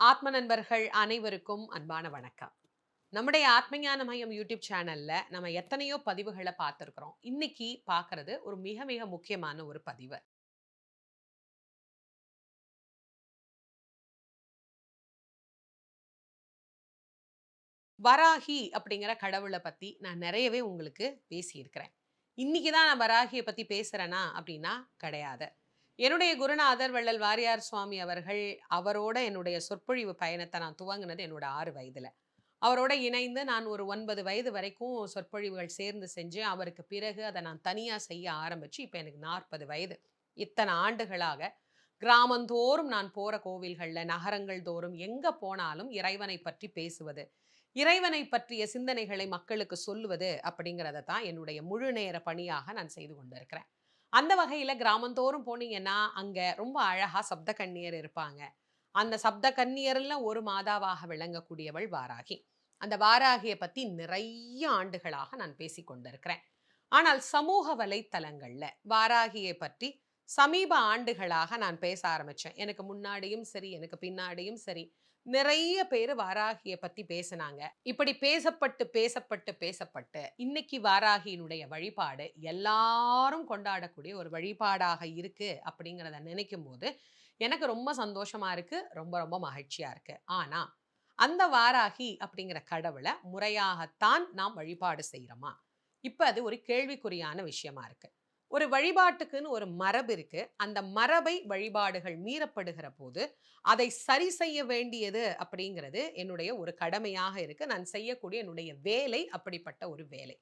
ஆத்ம நண்பர்கள் அனைவருக்கும் அன்பான வணக்கம். நம்முடைய ஆத்மஞான மையம் யூடியூப் சேனல்ல நம்ம எத்தனையோ பதிவுகளை பார்த்திருக்கிறோம். இன்னைக்கு பார்க்கிறது ஒரு மிக மிக முக்கியமான ஒரு பதிவு. வராகி அப்படிங்கிற கடவுளை பத்தி நான் நிறையவே உங்களுக்கு பேசியிருக்கிறேன். இன்னைக்கு தான் நான் வராகியை பத்தி பேசுறேனா அப்படின்னா கிடையாது. என்னுடைய குருநாதர் வள்ளல் வாரியார் சுவாமி அவர்கள், அவரோட என்னுடைய சொற்பொழிவு பயணத்தை நான் துவங்கினது என்னோட 6 வயதுல. அவரோட இணைந்து நான் ஒரு 9 வயது வரைக்கும் சொற்பொழிவுகள் சேர்ந்து செஞ்சேன். அவருக்கு பிறகு அத நான் தனியா செய்ய ஆரம்பிச்சு, இப்ப எனக்கு 40 வயது. இத்தன ஆண்டுகளாக கிராமந்தோறும் நான் போற கோவில்கள்ல, நகரங்கள் தோறும் எங்க போனாலும் இறைவனை பற்றி பேசுவது, இறைவனை பற்றிய சிந்தனைகளை மக்களுக்கு சொல்லுவது அப்படிங்கிறத தான் என்னுடைய முழு நேர பணியாக நான் செய்து கொண்டிருக்கிறேன். அந்த வகையில கிராமந்தோறும் போனீங்கன்னா, அங்க ரொம்ப அழகா சப்த கன்னியர் இருப்பாங்க. அந்த சப்த கன்னியர்ல ஒரு மாதாவாக விளங்கக்கூடியவள் வாராகி. அந்த வாராகிய பத்தி நிறைய ஆண்டுகளாக நான் பேசிக் கொண்டிருக்கிறேன். ஆனால் சமூக வலைத்தளங்கள்ல வாராகியை பற்றி சமீப ஆண்டுகளாக நான் பேச ஆரம்பிச்சேன். எனக்கு முன்னாடியும் சரி, எனக்கு பின்னாடியும் சரி, நிறைய பேரு வாராகிய பத்தி பேசுனாங்க. இப்படி பேசப்பட்டு, பேசப்பட்டு, பேசப்பட்டு இன்னைக்கு வாராகியினுடைய வழிபாடு எல்லாரும் கொண்டாடக்கூடிய ஒரு வழிபாடாக இருக்கு அப்படிங்கிறத நினைக்கும்போது, எனக்கு ரொம்ப சந்தோஷமா இருக்கு. ரொம்ப ரொம்ப மகிழ்ச்சியா இருக்கு. ஆனா, அந்த வாராகி அப்படிங்கிற கடவுள முறையாகத்தான் நாம் வழிபாடு செய்றோமா? இப்ப அது ஒரு கேள்விக்குறியான விஷயமா இருக்கு. ஒரு வழிபாட்டுக்குன்னு ஒரு மரபு இருக்கு. அந்த மரபை வழிபாடுகள் மீறப்படுகிற போது, அதை சரி செய்ய வேண்டியது அப்படிங்கிறது என்னுடைய ஒரு கடமையாக இருக்கு. நான் செய்யக்கூடிய என்னுடைய வேலை அப்படிப்பட்ட ஒரு வேலை.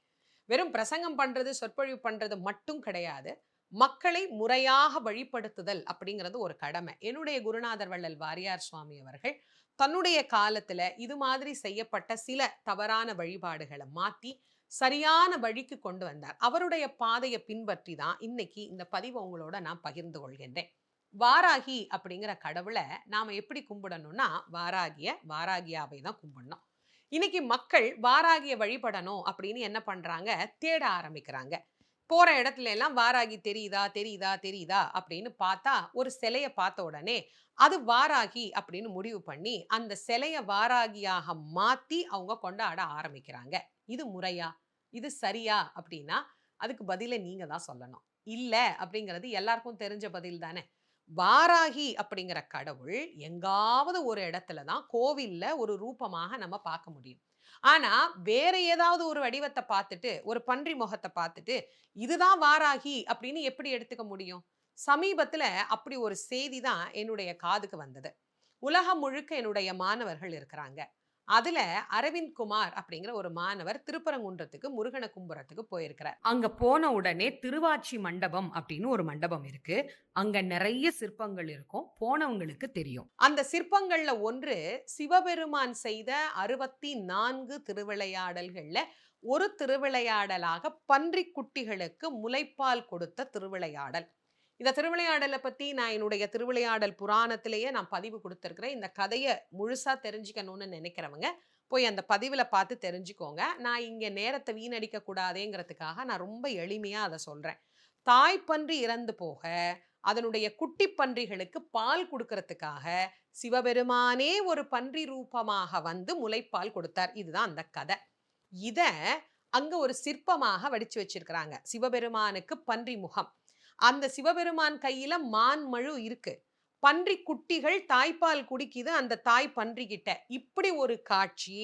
வெறும் பிரசங்கம் பண்றது, சொற்பொழிவு பண்றது மட்டும் கிடையாது. மக்களை முறையாக வழிப்படுத்துதல் அப்படிங்கிறது ஒரு கடமை. என்னுடைய குருநாதர் வள்ளல் வாரியார் சுவாமி அவர்கள் தன்னுடைய காலத்துல இது மாதிரி செய்யப்பட்ட சில தவறான வழிபாடுகள மாத்தி, சரியான வழிக்கு கொண்டு வந்தார். அவருடைய பாதைய பின்பற்றி தான் இன்னைக்கு இந்த பதிவ உங்களோட நான் பகிர்ந்து கொள்கின்றேன். வாராகி அப்படிங்கிற கடவுள நாம எப்படி கும்பிடணும்னா, வாராகியாவை தான் கும்பிடணும். இன்னைக்கு மக்கள் வாராகிய வழிபடணும் அப்படின்னு என்ன பண்றாங்க? தேட ஆரம்பிக்கிறாங்க. போற இடத்துல எல்லாம் வாராகி தெரியுதா? தெரியுதா? தெரியுதா? அப்படின்னு பார்த்தா, ஒரு சிலைய பார்த்த உடனே, அது வாராகி அப்படின்னு முடிவு பண்ணி, அந்த சிலைய வாராகியாக மாத்தி அவங்க கொண்டாட ஆரம்பிக்கிறாங்க. இது முறையா? இது சரியா? அப்படின்னா, அதுக்கு பதில நீங்க தான் சொல்லணும். இல்ல அப்படிங்கிறது எல்லாருக்கும் தெரிஞ்ச பதில் தானே. வாராகி அப்படிங்கிற கடவுள் எங்காவது ஒரு இடத்துல தான் கோவில்ல ஒரு ரூபமாக நம்ம பார்க்க முடியும். ஆனா, வேற ஏதாவது ஒரு வடிவத்த பார்த்துட்டு, ஒரு பன்றி முகத்த பார்த்துட்டு, இதுதான் வாராகி அப்படின்னு எப்படி எடுத்துக்க முடியும்? சமீபத்துல அப்படி ஒரு செய்தி தான் என்னுடைய காதுக்கு வந்தது. உலகம் முழுக்க என்னுடைய மாணவர்கள் இருக்கிறாங்க. அதுல அரவிந்த் குமார் அப்படிங்கிற ஒரு மாணவர் திருப்பரங்குன்றத்துக்கு முருகன கும்புறதுக்கு போயிருக்கிறார். அங்க போன உடனே திருவாச்சி மண்டபம் அப்படின்னு ஒரு மண்டபம் இருக்கு. அங்க நிறைய சிற்பங்கள் இருக்கும். போனவங்களுக்கு தெரியும். அந்த சிற்பங்கள்ல ஒன்று சிவபெருமான் செய்த 64 திருவிளையாடல்கள்ல ஒரு திருவிளையாடலாக பன்றிக் குட்டிகளுக்கு முலைப்பால் கொடுத்த திருவிளையாடல். இந்த திருவிளையாடல பத்தி நான் என்னுடைய திருவிளையாடல் புராணத்திலேயே நான் பதிவு குடுத்திருக்கிறேன். இந்த கதைய முழுசா தெரிஞ்சுக்கணும்னு நினைக்கிறவங்க, போய் அந்த பதிவுல பார்த்து தெரிஞ்சுக்கோங்க. நான் இங்க நேரத்த வீணடிக்க கூடாதேங்கிறதுக்காக நான் ரொம்ப எளிமையா அத சொல்றேன். தாய் பன்றி இறந்து போக, அதனுடைய குட்டி பன்றிகளுக்கு பால் குடுக்கறதுக்காக, சிவபெருமானே ஒரு பன்றி ரூபமாக வந்து முலைப்பால் கொடுத்தார். இதுதான் அந்த கத. இத அங்க ஒரு சிற்பமாக வடிச்சு வச்சிருக்கிறாங்க. சிவபெருமானுக்கு பன்றி முகம். அந்த சிவபெருமான் கையில மான் மழு இருக்கு. பன்றி குட்டிகள் தாய்ப்பால் குடிக்குது அந்த தாய் பன்றிகிட்ட. இப்படி ஒரு காட்சி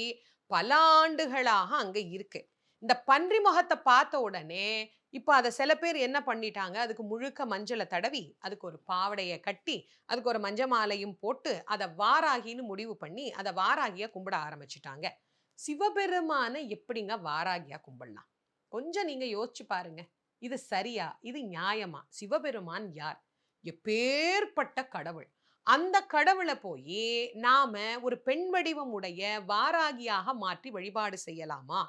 பல ஆண்டுகளாக அங்க இருக்கு. இந்த பன்றி முகத்த பார்த்த உடனே, இப்ப அத சில பேர் என்ன பண்ணிட்டாங்க, அதுக்கு முழுக்க மஞ்சள தடவி, அதுக்கு ஒரு பாவாடைய கட்டி, அதுக்கு ஒரு மஞ்ச மாலையும் போட்டு, அத வாராகின்னு முடிவு பண்ணி, அத வாராகியா கும்பிட ஆரம்பிச்சுட்டாங்க. சிவபெருமான எப்படிங்க வாராகியா கும்பிடலாம்? கொஞ்சம் நீங்க யோசிச்சு பாருங்க. இது சரியா? இது நியாயமா? சிவபெருமான் யார்? எப்பேர்ப்பட்ட கடவுள். அந்த கடவுள போயி நாம ஒரு பெண் வடிவம் உடைய வாராகியாக மாற்றி வழிபாடு செய்யலாமா?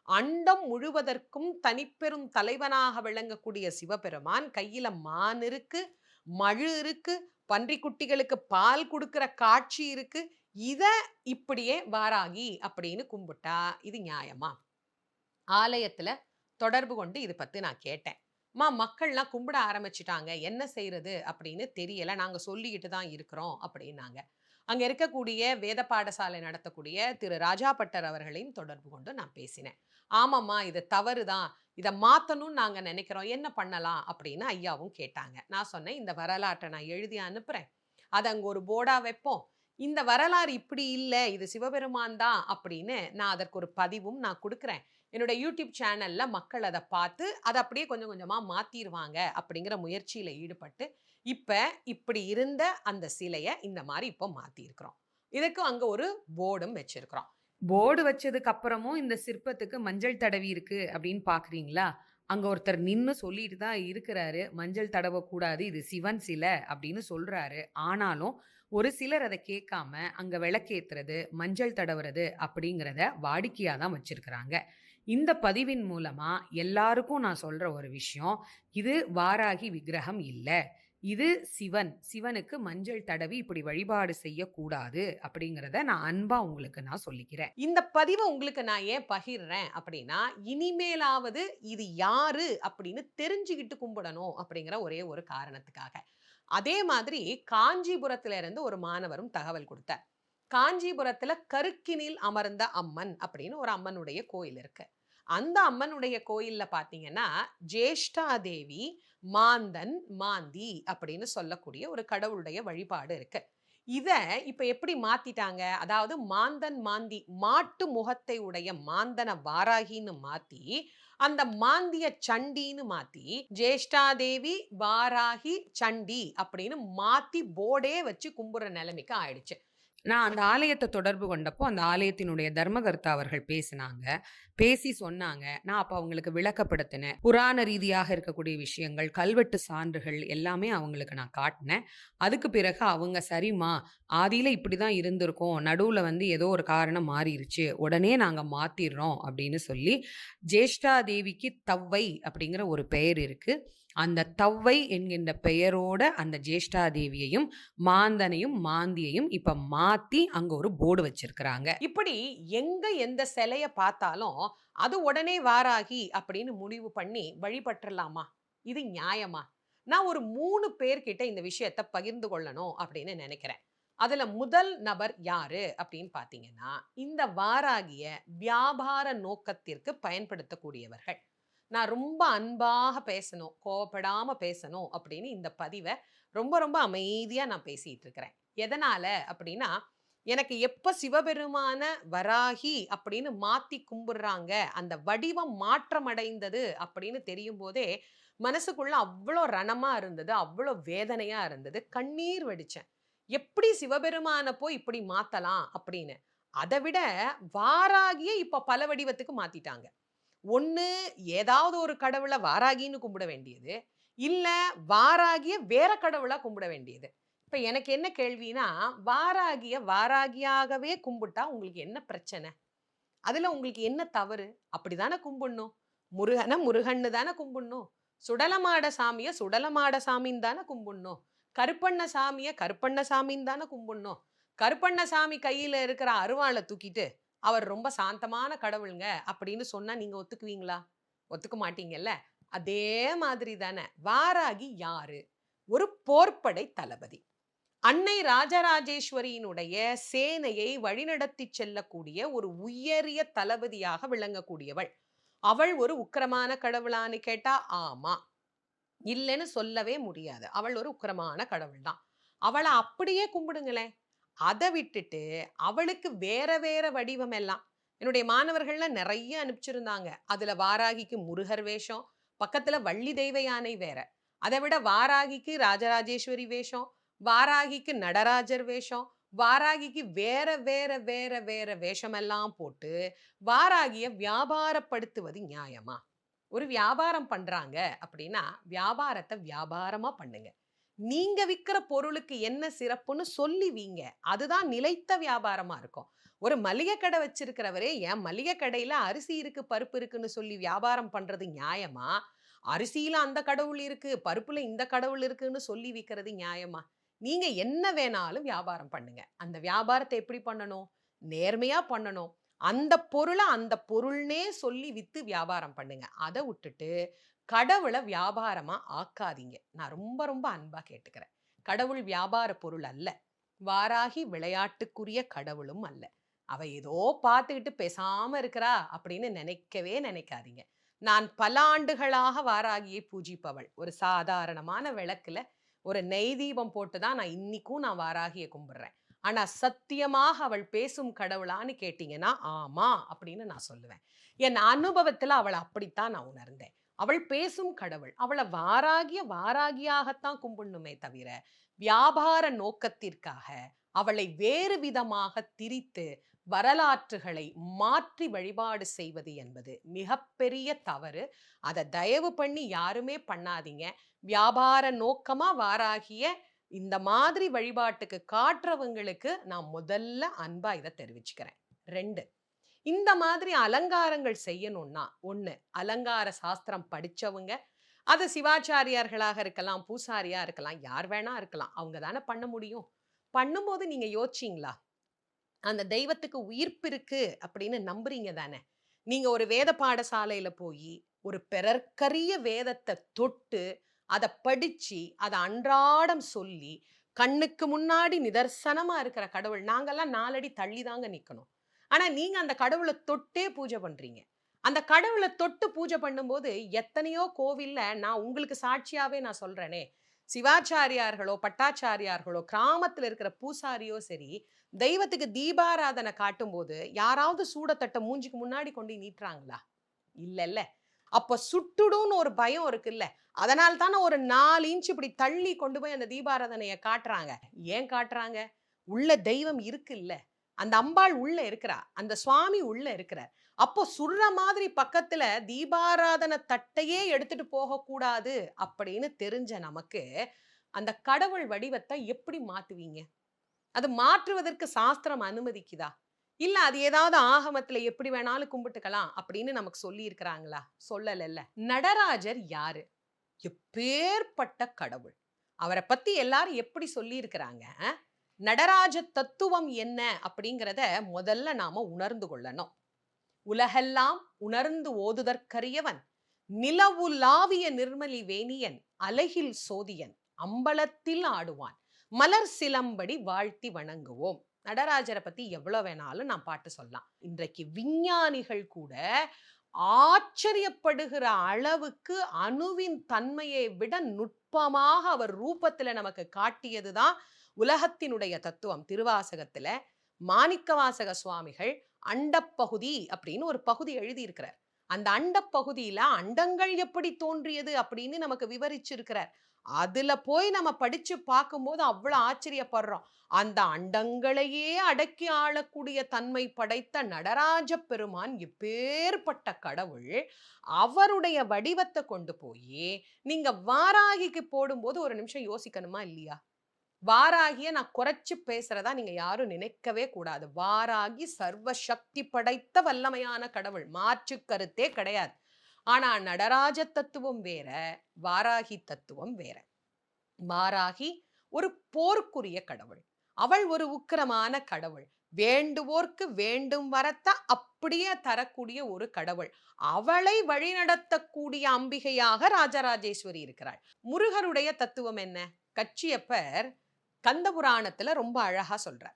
அண்டம் முழுவதற்கும் தனிப்பெரும் தலைவனாக விளங்கக்கூடிய சிவபெருமான் கையில மான் இருக்கு, மழு இருக்கு, பன்றிக் குட்டிகளுக்கு பால் குடுக்கிற காட்சி இருக்கு. இத இப்படியே வாராகி அப்படின்னு கும்பிட்டா இது நியாயமா? ஆலயத்துல தொடர்பு கொண்டு இது பத்தி நான் கேட்டேன். "அம்மா மக்கள்லாம் கும்பிட ஆரம்பிச்சுட்டாங்க. என்ன செய்றது அப்படின்னு தெரியல. நாங்க சொல்லிக்கிட்டு தான் இருக்கிறோம்" அப்படின்னாங்க. அங்க இருக்கக்கூடிய வேத பாடசாலை நடத்தக்கூடிய திரு ராஜா பட்டர் அவர்களையும் தொடர்பு கொண்டு நான் பேசினேன். ஆமாம்மா இது தவறுதான். இத மாத்தணும்னு நாங்க நெனைக்கிறோம். என்ன பண்ணலாம்? அப்படின்னு ஐயாவும் கேட்டாங்க. நான் சொன்னேன், இந்த வரலாற்ற நான் எழுதி அனுப்புறேன். அத அங்க ஒரு போர்டா வைப்போம். இந்த வரலாறு இப்படி இல்ல. இது சிவபெருமான் தான் அப்படின்னு நான் அதற்கு ஒரு பதிவும் நான் குடுக்குறேன். என்னோட யூடியூப் சேனல்ல மக்கள் அத பார்த்து, அத அப்படியே கொஞ்சம் கொஞ்சமா மாத்திருவாங்க அப்படிங்கிற முயற்சியில ஈடுபட்டு, இப்ப இப்படி இருந்த அந்த சிலைய இந்த மாரி இப்போ மாத்தியிருக்கிறோம். இதுக்கு அங்க ஒரு போர்டும் வச்சிருக்கிறோம். போர்டு வச்சதுக்கு அப்புறமும் இந்த சிற்பத்துக்கு மஞ்சள் தடவி இருக்கு அப்படின்னு பார்க்குறீங்களா? அங்க ஒருத்தர் நின்னு சொல்லிட்டு தான் இருக்கிறாரு. மஞ்சள் தடவக்கூடாது. இது சிவன் சிலை அப்படின்னு சொல்றாரு. ஆனாலும் ஒரு சிலர் அத கேட்காம அங்க விளக்கேத்துறது, மஞ்சள் தடவுறது அப்படிங்கிறத வாடிக்கையா தான் வச்சிருக்கிறாங்க. இந்த பதிவின் மூலமா எல்லாருக்கும் நான் சொல்ற ஒரு விஷயம், இது வாராகி விக்கிரகம் இல்ல. இது சிவன். சிவனுக்கு மஞ்சள் தடவி இப்படி வழிபாடு செய்யக்கூடாது அப்படிங்கிறத நான் அன்பா உங்களுக்கு நான் சொல்லிக்கிறேன். இந்த பதிவ உங்களுக்கு நான் ஏன் பகிர்றேன் அப்படின்னா, இனிமேலாவது இது யாரு அப்படின்னு தெரிஞ்சுகிட்டு கும்பிடணும் அப்படிங்கிற ஒரே ஒரு காரணத்துக்காக. அதே மாதிரி காஞ்சிபுரத்துல இருந்து ஒரு மாணவரும் தகவல் குடுத்தார். காஞ்சிபுரத்துல கருக்கினில் அமர்ந்த அம்மன் அப்படின்னு ஒரு அம்மனுடைய கோயில் இருக்கு. அந்த அம்மனுடைய கோயில்ல பார்த்தீங்கன்னா, ஜேஷ்டா தேவி, மாந்தன், மாந்தி அப்படின்னு சொல்லக்கூடிய ஒரு கடவுளுடைய வழிபாடு இருக்கு. இத இப்ப எப்படி மாத்திட்டாங்க? அதாவது மாந்தன், மாந்தி மாட்டு முகத்தை உடைய மாந்தன வாராகின்னு மாத்தி, அந்த மாந்திய சண்டின்னு மாத்தி, ஜேஷ்டாதேவி, வாராகி, சண்டி அப்படின்னு மாத்தி போர்டே வச்சு கும்புற நிலைமைக்கு ஆயிடுச்சு. நான் அந்த ஆலயத்த தொடர்பு கொண்டப்போ, அந்த ஆலயத்தினுடைய தர்மகர்த்தா அவர்கள் பேசினாங்க. பேசி சொன்னாங்க. நான் அப்ப அவங்களுக்கு விளக்கப்படுத்தினேன். புராண ரீதியாக இருக்கக்கூடிய விஷயங்கள், கல்வெட்டு சான்றுகள் எல்லாமே அவங்களுக்கு நான் காட்டினேன். அதுக்கு பிறகு அவங்க சரிம்மா, ஆதியில இப்படிதான் இருந்திருக்கும். நடுவுல வந்து ஏதோ ஒரு காரணம் மாறிருச்சு. உடனே நாங்க மாத்திர்றோம் அப்படின்னு சொல்லி, ஜேஷ்டா தேவிக்கு தவ்வை அப்படிங்கிற ஒரு பெயர் இருக்கு. அந்த தவ்வை என்கின்ற பெயரோட அந்த ஜேஷ்டா தேவியையும், மாந்தனையும், மாந்தியையும் இப்ப மாத்தி அங்க ஒரு போர்டு வச்சிருக்கிறாங்க. இப்படி எங்க எந்த சிலைய பார்த்தாலும், அது உடனே வாராகி அப்படின்னு முடிவு பண்ணி வழிபட்டுறலாமா? இது நியாயமா? நான் ஒரு 3 பேர்கிட்ட இந்த விஷயத்த பகிர்ந்து கொள்ளணும் அப்படின்னு நெனைக்கிறேன். அதுல முதல் நபர் யாரு அப்படின்னு பார்த்தீங்கன்னா, இந்த வாராகிய வியாபார நோக்கத்திற்கு பயன்படுத்தக்கூடியவர்கள். நான் ரொம்ப அன்பாக பேசணும், கோவப்படாம பேசணும் அப்படின்னு இந்த பதிவ ரொம்ப ரொம்ப அமைதியா நான் பேசிட்டு இருக்கிறேன். எதனால அப்படின்னா, எனக்கு எப்ப சிவபெருமான வராகி அப்படின்னு மாத்தி கும்பிடுறாங்க, அந்த வடிவம் மாற்றமடைந்தது அப்படின்னு தெரியும்போதே, மனசுக்குள்ள அவ்ளோ ரணமா இருந்தது. அவ்ளோ வேதனையா இருந்தது. கண்ணீர் வடிச்சேன். எப்படி சிவபெருமான போய் இப்படி மாத்தலாம் அப்படின்னு. அத விட வாராகிய இப்ப பல வடிவத்துக்கு மாத்திட்டாங்க. ஒண்ணு ஏதாவது ஒரு கடவுள வாராகின்னு கும்பிட வேண்டியது. இல்ல வாராகிய வேற கடவுளா கும்பிட வேண்டியது. இப்ப எனக்கு என்ன கேள்வின்னா, வாராகிய வாராகியாகவே கும்பிட்டா உங்களுக்கு என்ன பிரச்சனை? அதுல உங்களுக்கு என்ன தவறு? அப்படிதானே கும்பிடணும். முருகன முருகன்னு தானே கும்பிடணும். சுடலமாட சாமிய சுடலமாட சாமின்னு தானே கும்பிடணும். கருப்பண்ண சாமிய கருப்பண்ண சாமின்னு தானே கும்பிடணும். கருப்பண்ணசாமி கையில இருக்கிற அருவாள தூக்கிட்டு, அவர் ரொம்ப சாந்தமான கடவுள்ங்க அப்படின்னு சொன்னா நீங்க ஒத்துக்குவீங்களா? ஒத்துக்க மாட்டீங்கல்ல. அதே மாதிரி தானே. வாராகி யாரு? ஒரு போர்ப்படை தளபதி. அன்னை ராஜராஜேஸ்வரியினுடைய சேனையை வழிநடத்திச் செல்லக்கூடிய ஒரு உயரிய தளபதியாக விளங்கக்கூடியவள். அவள் ஒரு உக்கிரமான கடவுளான்னு கேட்டா, ஆமா. இல்லன்னு சொல்லவே முடியாது. அவள் ஒரு உக்கிரமான கடவுள் தான். அவள அப்படியே கும்பிடுங்களேன். அத விட்டுட்டு, அவளுக்கு வேற வேற வடிவம் எல்லாம். என்னுடைய மாணவர்கள்லாம் நெறைய அனுப்பிச்சிருந்தாங்க. அதுல வாராகிக்கு முருகர் வேஷம், பக்கத்துல வள்ளி தெய்வ யானை வேற. அத விட வாராகிக்கு ராஜராஜேஸ்வரி வேஷம், வாராகிக்கு நடராஜர் வேஷம், வாராகிக்கு வேற வேற வேற வேற வேஷமெல்லாம் போட்டு, வாராகிய வியாபாரப்படுத்துவது நியாயமா? ஒரு வியாபாரம் பண்றாங்க அப்படின்னா, வியாபாரத்த வியாபாரமா பண்ணுங்க. நீங்க விக்கிற பொருளுக்கு என்ன சிறப்புன்னு சொல்லி வீங்க. அதுதான் நிலைத்த வியாபாரமா இருக்கும். ஒரு மளிகை கடை வச்சிருக்கிறவரே, என் மளிகை கடையில அரிசி இருக்கு, பருப்பு இருக்குன்னு சொல்லி வியாபாரம் பண்றது நியாயமா? அரிசியில அந்த கடவுள் இருக்கு, பருப்புல இந்த கடவுள் இருக்குன்னு சொல்லி விக்கிறது நியாயமா? நீங்க என்ன வேணாலும் வியாபாரம் பண்ணுங்க. அந்த வியாபாரத்த எப்படி பண்ணணும்? நேர்மையா பண்ணணும். அந்த பொருள அந்த பொருள்னே சொல்லி வித்து வியாபாரம் பண்ணுங்க. அத உட்டுட்டு கடவுள வியாபாரமா ஆக்காதீங்க. நான் ரொம்ப ரொம்ப அன்பா கேட்டுக்கிறேன். கடவுள் வியாபார பொருள் அல்ல. வாராகி விளையாட்டுக்குரிய கடவுளும் அல்ல. அவ ஏதோ பார்த்துக்கிட்டு பேசாம இருக்கிறா அப்படின்னு நினைக்கவே நினைக்காதீங்க. நான் பல ஆண்டுகளாக வாராகியை பூஜிப்பவள். ஒரு சாதாரணமான விளக்குல ஒரு நெய் தீபம் போட்டு தான் நான் இன்னிக்கும் வாராகிய கும்பிடுறேன். ஆனா சத்தியமாக அவள் பேசும் கடவுளான்னு கேட்டீங்கன்னா, ஆமா அப்படின்னு நான் சொல்லுவேன். என் அனுபவத்துல அவள அப்படித்தான் நான் உணர்ந்தேன். அவள் பேசும் கடவுள். அவள வாராகியாகத்தான் கும்பிடணுமே தவிர, வியாபார நோக்கத்திற்காக அவளை வேறு விதமாக திரித்து, வரலாற்றுகளை மாற்றி வழிபாடு செய்வது என்பது மிகப்பெரிய தவறு. அத தயவு பண்ணி யாருமே பண்ணாதீங்க. வியாபார நோக்கமா வாராகிய இந்த மாதிரி வழிபாட்டுக்கு காட்டுறவங்களுக்கு நான் முதல்ல அன்பா இத தெரிவிச்சுக்கிறேன். 2, இந்த மாதிரி அலங்காரங்கள் செய்யணும்னா, 1 அலங்கார சாஸ்திரம் படிச்சவங்க, அது சிவாச்சாரியார்களாக இருக்கலாம், பூசாரியா இருக்கலாம், யார் வேணா இருக்கலாம். அவங்க தானே பண்ண முடியும். பண்ணும்போது நீங்க யோசிச்சீங்களா? அந்த தெய்வத்துக்கு உயிர்ப்பு இருக்கு அப்படின்னு நம்புறீங்க தானே? நீங்க ஒரு வேத பாடசாலையில போயி, ஒரு பிறர்க்கரிய வேதத்த தொட்டு, அத படிச்சு, அத அன்றாடம் சொல்லி, கண்ணுக்கு முன்னாடி நிதர்சனமா இருக்கிற கடவுள் நாங்கலாம் 4 அடி தள்ளி தாங்க நிக்கணும். ஆனா நீங்க அந்த கடவுள தொட்டே பூஜை பண்றீங்க. அந்த கடவுள தொட்டு பூஜை பண்ணும்போது, எத்தனையோ கோவில்ல நான் உங்களுக்கு சாட்சியாவே நான் சொல்றேனே, சிவாச்சாரியார்களோ, பட்டாச்சாரியார்களோ, கிராமத்துல இருக்கிற பூசாரியோ சரி, தெய்வத்துக்கு தீபாராதனை காட்டும்போது, யாராவது சூடத்தட்ட மூஞ்சிக்கு முன்னாடி கொண்டு நீட்டுறாங்களா? இல்லல்ல. அப்ப சுட்டுடும்னு ஒரு பயம் இருக்குல்ல. அதனால தான ஒரு 4 இன்ச் இப்படி தள்ளி கொண்டு போய் அந்த தீபாராதனைய காட்டுறாங்க. ஏன் காட்டுறாங்க? உள்ள தெய்வம் இருக்குல்ல. அந்த அம்பாள் உள்ள இருக்கிறா. அந்த சுவாமி உள்ள இருக்கிறார். அப்போ சுடுற மாதிரி பக்கத்துல தீபாராதன தட்டையே எடுத்துட்டு போகக்கூடாது அப்படின்னு தெரிஞ்ச நமக்கு, அந்த கடவுள் வடிவத்த எப்படி மாத்துவீங்க? அது மாற்றுவதற்கு சாஸ்திரம் அனுமதிக்குதா? இல்ல அது ஏதாவது ஆகமத்துல எப்படி வேணாலும் கும்பிட்டுக்கலாம் அப்படின்னு நமக்கு சொல்லியிருக்கிறாங்களா? சொல்லலல்ல. நடராஜர் யாரு? எப்பேர்ப்பட்ட கடவுள்! அவர பத்தி எல்லாரும் எப்படி சொல்லியிருக்கிறாங்க? நடராஜ தத்துவம் என்ன அப்படிங்கிறத முதல்ல நாம உணர்ந்து கொள்ளணும். உலகெல்லாம் உணர்ந்து ஓதுதற்கரியவன், நிலவுலாவிய நிர்மலி வேணியன், அலகில் சோதியன், அம்பலத்தில் ஆடுவான், மலர் சிலம்படி வாழ்த்தி வணங்குவோம். நடராஜரை பத்தி எவ்வளவு வேணாலும் நான் பாட்டு சொல்லலாம். இன்றைக்கு விஞ்ஞானிகள் கூட ஆச்சரியப்படுகிற அளவுக்கு அணுவின் தன்மையை விட நுட்பமாக அவர் ரூபத்துல நமக்கு காட்டியதுதான் உலகத்தினுடைய தத்துவம். திருவாசகத்துல மாணிக்கவாசக சுவாமிகள் அண்டப்பகுதி அப்படின்னு ஒரு பகுதி எழுதியிருக்கிறார். அந்த அண்டப்பகுதியில அண்டங்கள் எப்படி தோன்றியது அப்படின்னு நமக்கு விவரிச்சிருக்கிறார். அதுல போய் நம்ம படிச்சு பார்க்கும்போது அவ்வளவு ஆச்சரியப்படுறோம். அந்த அண்டங்களையே அடக்கி ஆளக்கூடிய தன்மை படைத்த நடராஜ பெருமான் எப்பேர்ப்பட்ட கடவுள். அவருடைய வடிவத்தை கொண்டு போய் நீங்க வாராகிக்கு போடும்போது ஒரு நிமிஷம் யோசிக்கணுமா இல்லையா? வாராகிய நான் குறைச்சு பேசுறதா நீங்க யாரும் நினைக்கவே கூடாது. வாராகி சர்வ சக்தி படைத்த வல்லமையான கடவுள். மாற்று கருத்தே கிடையாது. ஆனா நடராஜ தத்துவம் வேற, வாராகி தத்துவம் வேற. வாராகி ஒரு போருக்குரிய கடவுள். அவள் ஒரு உக்கிரமான கடவுள். வேண்டுவோர்க்கு வேண்டும் வரத்த அப்படியே தரக்கூடிய ஒரு கடவுள். அவளை வழிநடத்தக்கூடிய அம்பிகையாக ராஜராஜேஸ்வரி இருக்கிறாள். முருகருடைய தத்துவம் என்ன? கச்சியப்பர் கந்த புராணத்துல ரொம்ப அழகா சொல்றார்.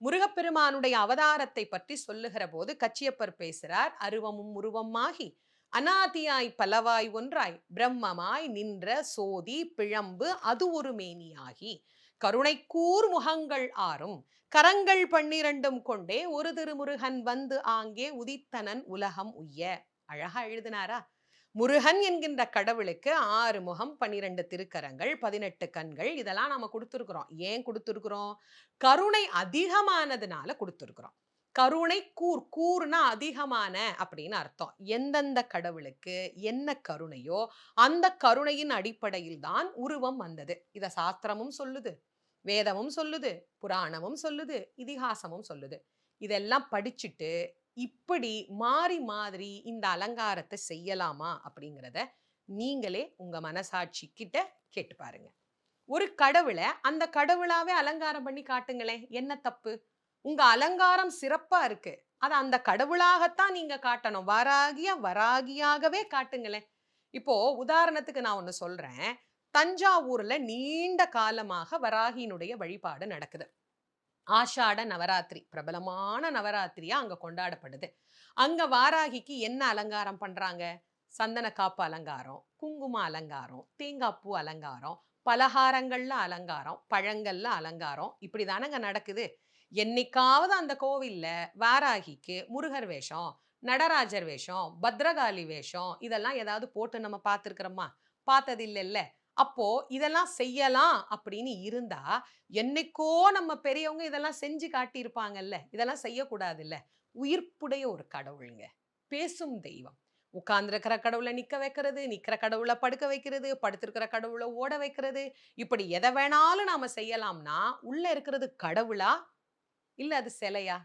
முருகப்பெருமானுடைய அவதாரத்தை பற்றி சொல்லுகிற போது கச்சியப்பர் பேசுறார். அருவமும் உருவமாகி அநாதியாய் பலவாய் ஒன்றாய் பிரம்மமாய் நின்ற சோதி பிழம்பு அது ஒரு மேனியாகி கருணைக்கூர் முகங்கள் ஆறும் கரங்கள் 12 கொண்டே ஒரு திருமுருகன் வந்து ஆங்கே உதித்தனன் உலகம் உய்ய. அழகா எழுதினாரா? முருகன் என்கின்ற கடவுளுக்கு 6 முகம், 12 திருக்கரங்கள், 18 கண்கள் இதெல்லாம் நாம கொடுத்திருக்கிறோம். ஏன் கொடுத்திருக்கிறோம்? கருணை அதிகமானதுனால கொடுத்திருக்கிறோம். கருணை கூர்னா அதிகமான அப்படின்னு அர்த்தம். எந்தெந்த கடவுளுக்கு என்ன கருணையோ அந்த கருணையின் அடிப்படையில் தான் உருவம் வந்தது. இத சாஸ்திரமும் சொல்லுது, வேதமும் சொல்லுது, புராணமும் சொல்லுது, இதிகாசமும் சொல்லுது. இதெல்லாம் படிச்சுட்டு இப்படி மாறி மாதிரி இந்த அலங்காரத்தை செய்யலாமா அப்படிங்கிறத நீங்களே உங்க மனசாட்சி கிட்ட கேட்டு பாருங்க. ஒரு கடவுளை அந்த கடவுளாவே அலங்காரம் பண்ணி காட்டுங்களேன். என்ன தப்பு? உங்க அலங்காரம் சிறப்பா இருக்கு. அத அந்த கடவுளாகத்தான் நீங்க காட்டணும். வராகியாகவே காட்டுங்களேன். இப்போ உதாரணத்துக்கு நான் ஒண்ணு சொல்றேன். தஞ்சாவூர்ல நீண்ட காலமாக வராகியினுடைய வழிபாடு நடக்குது. ஆஷாட நவராத்திரி பிரபலமான நவராத்திரியா அங்க கொண்டாடப்படுது. அங்க வாராகிக்கு என்ன அலங்காரம் பண்றாங்க? சந்தன காப்பு அலங்காரம், குங்கும அலங்காரம், தேங்காய் பூ அலங்காரம், பலகாரங்கள்ல அலங்காரம், பழங்கள்ல அலங்காரம். இப்படி தானங்க நடக்குது. என்னைக்காவது அந்த கோவில்ல வாராகிக்கு முருகர் வேஷம், நடராஜர் வேஷம், பத்ரகாளி வேஷம் இதெல்லாம் ஏதாவது போட்டு நம்ம பார்த்துருக்கிறோமா? பார்த்தது இல்லல்ல. அப்போ இதெல்லாம் செய்யலாம் அப்படின்னு இருந்தா, என்னைக்கோ நம்ம பெரியவங்க இதெல்லாம் செஞ்சு காட்டியிருப்பாங்கல்ல. இதெல்லாம் செய்யக்கூடாதுல்ல. உயிர்ப்புடைய ஒரு கடவுளுங்க. பேசும் தெய்வம். உட்கார்ந்திருக்கிற கடவுள நிக்க வைக்கிறது, நிக்கிற கடவுள படுக்க வைக்கிறது, படுத்திருக்கிற கடவுள ஓட வைக்கிறது. இப்படி எத வேணாலும் நாம செய்யலாம்னா, உள்ள இருக்கிறது கடவுளா? இல்ல அது சிலையா?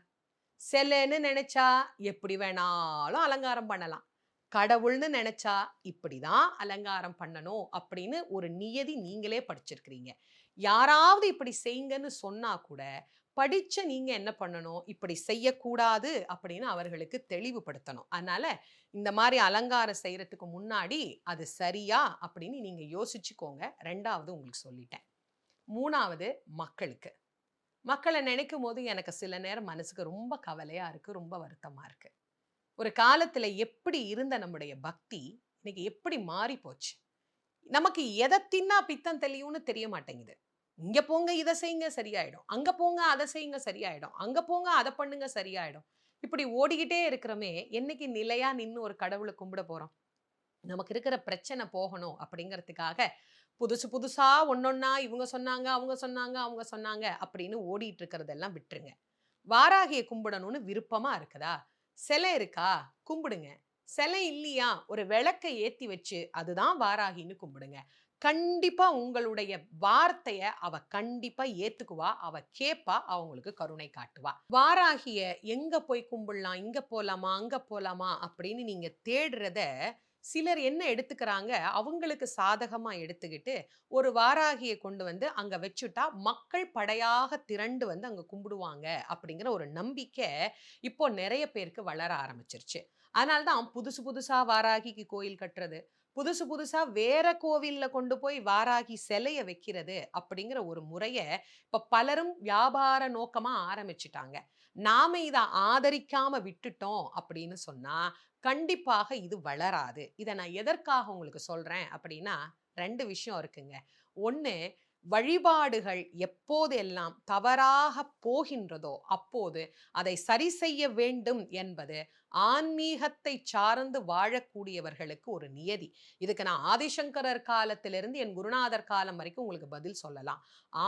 சிலைன்னு நெனைச்சா எப்படி வேணாலும் அலங்காரம் பண்ணலாம். கடவுள்னு நெனைச்சா இப்படிதான் அலங்காரம் பண்ணணும் அப்படின்னு ஒரு நியதி நீங்களே படிச்சிருக்கிறீங்க. யாராவது இப்படி செய்யுங்கன்னு சொன்னா கூட, படிச்ச நீங்க என்ன பண்ணணும்? இப்படி செய்யக்கூடாது அப்படின்னு அவர்களுக்கு தெளிவுபடுத்தணும். அதனால இந்த மாரி அலங்காரம் செய்றதுக்கு முன்னாடி, அது சரியா? அப்படின்னு நீங்க யோசிச்சுக்கோங்க. 2வது உங்களுக்கு சொல்லிட்டேன். 3வது மக்களுக்கு. மக்கள நினைக்கும்போது எனக்கு சில நேரம் மனசுக்கு ரொம்ப கவலையா இருக்கு. ரொம்ப வருத்தமா இருக்கு. ஒரு காலத்துல எப்படி இருந்த நம்முடைய பக்தி, இன்னைக்கு எப்படி மாறி போச்சு. நமக்கு எத தின்னா பித்தம் தெளியும்னு தெரிய மாட்டேங்குது. இங்க போங்க இத செய்யுங்க சரியாயிடும். அங்க போங்க அத செய்யுங்க சரியாயிடும். அங்க போங்க அத பண்ணுங்க சரியாயிடும். இப்படி ஓடிக்கிட்டே இருக்கிறோமே, என்னைக்கு நிலையா நின்னு ஒரு கடவுள கும்பிட போறோம்? நமக்கு இருக்கிற பிரச்சனை போகணும் அப்படிங்கிறதுக்காக, புதுசு புதுசா ஒண்ணொண்ணா இவங்க சொன்னாங்க, அவங்க சொன்னாங்க, அவங்க சொன்னாங்க அப்படின்னு ஓடிட்டு இருக்கிறதெல்லாம் விட்டுருங்க. வாராகிய கும்பிடணும்னு விருப்பமா இருக்குதா? சிலை இருக்கா? கும்பிடுங்க. சிலை இல்லையா? ஒரு விளக்க ஏத்தி வச்சு, அதுதான் வாராகின்னு கும்பிடுங்க. கண்டிப்பா உங்களுடைய வார்த்தைய அவ கண்டிப்பா ஏத்துக்குவா. அவ கேட்பா. அவ உங்களுக்கு கருணை காட்டுவா. வாராகிய எங்க போய் கும்பிடலாம்? இங்க போலாமா? அங்க போலாமா? அப்படின்னு நீங்க தேடுறத சிலர் என்ன எடுத்துக்கிறாங்க, அவங்களுக்கு சாதகமா எடுத்துக்கிட்டு, ஒரு வாராகிய கொண்டு வந்து அங்க வச்சுட்டா, மக்கள் படையாக திரண்டு வந்து அங்க கும்பிடுவாங்க. அப்படிங்கிற ஒரு நம்பிக்கை இப்போ நெறைய பேருக்கு வளர ஆரம்பிச்சிருச்சு. அதனால தான் புதுசு புதுசா வாராகிக்கு கோயில் கட்டுறது, புதுசு புதுசா வேற கோவில்ல கொண்டு போய் வாராகி சிலைய வைக்கிறது அப்படிங்கிற ஒரு முறைய இப்ப பலரும் வியாபார நோக்கமா ஆரம்பிச்சுட்டாங்க. நாம இத ஆதரிக்காம விட்டுட்டோம் அப்படின்னு சொன்னா, கண்டிப்பாக இது வளராது. இத நான் எதற்காக உங்களுக்கு சொல்றேன் அப்படின்னா, 2 விஷயம் இருக்குங்க. 1 வழிபாடுகள் எப்போதெல்லாம் தவறாக போகின்றதோ, அப்போது அதை சரி செய்ய வேண்டும் என்பது ஆன்மீகத்தை சார்ந்து வாழக்கூடியவர்களுக்கு ஒரு நியதி. இதுக்கு நான் ஆதிசங்கரர் காலத்திலிருந்து என் குருநாதர் காலம் வரைக்கும் உங்களுக்கு பதில் சொல்லலாம்.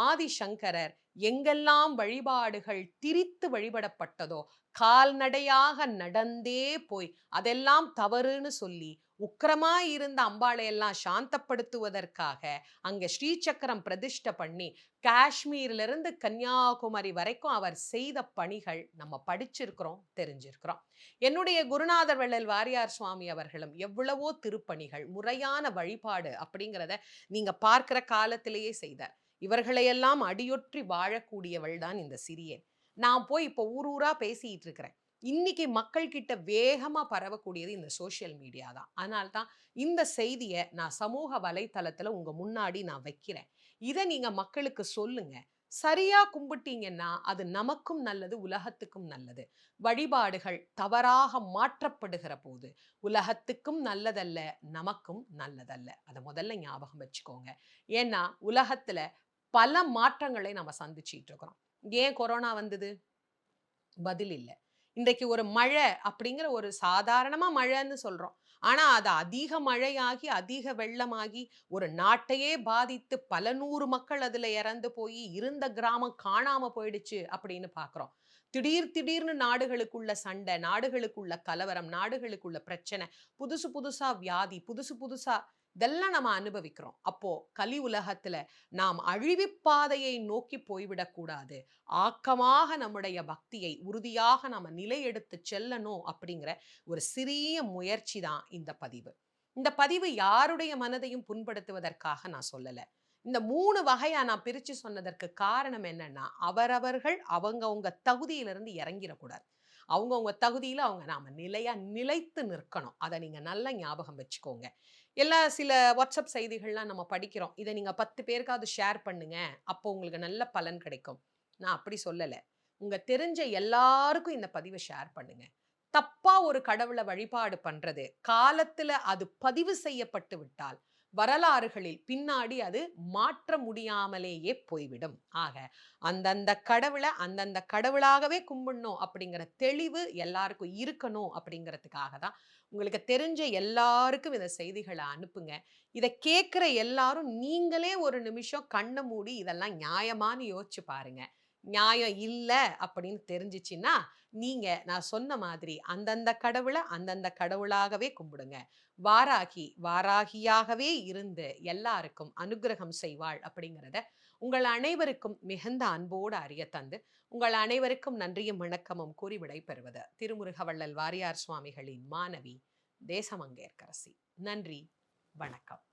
ஆதிசங்கரர் எங்கெல்லாம் வழிபாடுகள் திரித்து வழிபடப்பட்டதோ, கால்நடையாக நடந்தே போய் அதெல்லாம் தவறுன்னு சொல்லி, உக்கிரமா இருந்த அம்பாளையெல்லாம் சாந்தப்படுத்துவதற்காக, அங்க ஸ்ரீசக்கரம் பிரதிஷ்டை பண்ணி, காஷ்மீர்ல இருந்து கன்னியாகுமரி வரைக்கும் அவர் செய்த பணிகள் நம்ம படிச்சிருக்கிறோம், தெரிஞ்சிருக்கிறோம். என்னுடைய குருநாதர் வள்ளல் வாரியார் சுவாமி அவர்களும் எவ்வளவோ திருப்பணிகள், முறையான வழிபாடு அப்படிங்கிறத நீங்க பார்க்கிற காலத்திலேயே செய்தார். இவர்களையெல்லாம் அடியொற்றி வாழக்கூடியவள் தான் இந்த சிறியேன். நான் போய் இப்போ ஊர் ஊரா பேசிட்டு இருக்கிறேன். இன்னைக்கு மக்கள் கிட்ட வேகமா பரவக்கூடியது இந்த சோசியல் மீடியா தான். அதனால தான் இந்த செய்திய நான் சமூக வலைத்தளத்துல உங்க முன்னாடி நான் வைக்கிறேன். இத நீங்க மக்களுக்கு சொல்லுங்க. சரியா கும்பிட்டீங்கன்னா, அது நமக்கும் நல்லது, உலகத்துக்கும் நல்லது. வழிபாடுகள் தவறாக மாற்றப்படுகிற போது, உலகத்துக்கும் நல்லதல்ல, நமக்கும் நல்லதல்ல. அத முதல்ல ஞாபகம் வச்சுக்கோங்க. ஏன்னா, உலகத்துல பல மாற்றங்களை நம்ம சந்திச்சிட்டு இருக்கிறோம். ஏன் கொரோனா வந்தது? பதில் இல்ல. இன்றைக்கு ஒரு மழை அப்படிங்கிற ஒரு சாதாரணமா மழைன்னு சொல்றோம். ஆனா, அது அதிக மழையாகி, அதிக வெள்ளமாகி, ஒரு நாட்டையே பாதித்து பல 100 மக்கள் அதுல இறந்து போயி, இருந்த கிராமம் காணாம போயிடுச்சு அப்படின்னு பார்க்கிறோம். திடீர்னு நாடுகளுக்குள்ள சண்டை, நாடுகளுக்குள்ள கலவரம், நாடுகளுக்குள்ள பிரச்சனை, புதுசு புதுசா வியாதி, புதுசு புதுசா இதெல்லாம் நம்ம அனுபவிக்கிறோம். அப்போ கலி உலகத்துல நாம் அழிவுப் பாதையை நோக்கி போய்விடக் கூடாது. ஆக்கமாக நம்முடைய பக்தியை உறுதியாக நாம நிலை எடுத்துச் செல்லணும் அப்படிங்கிற ஒரு சிறிய முயற்சி தான் இந்த பதிவு. இந்த பதிவு யாருடைய மனதையும் புண்படுத்துவதற்காக நான் சொல்லல. இந்த 3 வகையா நான் பிரிச்சு சொன்னதற்கு காரணம் என்னன்னா, அவரவர்கள் அவங்கவங்க தகுதியிலிருந்து இறங்கிரக்கூடாது. அவங்கவங்க தகுதியில நாம நிலையா நிலைத்து நிற்கணும். அத நீங்க நல்லா ஞாபகம் வச்சுக்கோங்க. சில WhatsApp செய்திகள்லாம் நம்ம படிக்கிறோம். இத நீங்க 10 பேருக்காவது ஷேர் பண்ணுங்க. அப்போ உங்களுக்கு நல்ல பலன் கிடைக்கும். நான் அப்படி சொல்லல. உங்க தெரிஞ்ச எல்லாருக்கும் இந்த பதிவை ஷேர் பண்ணுங்க. தப்பா ஒரு கடவுள வழிபாடு பண்றது, காலத்துல அது பதிவு செய்யப்பட்டு விட்டால், வரலாறுகளில் பின்னாடி அது மாற்ற முடியாமலேயே போய்விடும். ஆக, அந்தந்த கடவுள அந்தந்த கடவுளாகவே கும்பிடணும் அப்படிங்கிற தெளிவு எல்லாருக்கும் இருக்கணும் அப்படிங்கிறதுக்காக தான், உங்களுக்கு தெரிஞ்ச எல்லாருக்கும் இந்த செய்திகள அனுப்புங்க. இத கேட்கிற எல்லாரும் நீங்களே ஒரு நிமிஷம் கண்ண மூடி இதெல்லாம் நியாயமான்னு யோசிச்சு பாருங்க. நியாயம் இல்ல அப்படின்னு தெரிஞ்சுச்சுன்னா, நீங்க நான் சொன்ன மாதிரி அந்தந்த கடவுள அந்தந்த கடவுளாகவே கும்பிடுங்க. வாராகி, வாராகியாகவே இருந்து எல்லாருக்கும் அனுக்கிரகம் செய்வாள் அப்படிங்கிறத உங்கள் அனைவருக்கும் மிகுந்த அன்போடு அறிய தந்து, உங்கள் அனைவருக்கும் நன்றியும் வணக்கமும் கூறி விடைபெறுவது திருமுருகவள்ளல் வாரியார் சுவாமிகளின் மாணவி தேசமங்கையர்க்கரசி. நன்றி, வணக்கம்.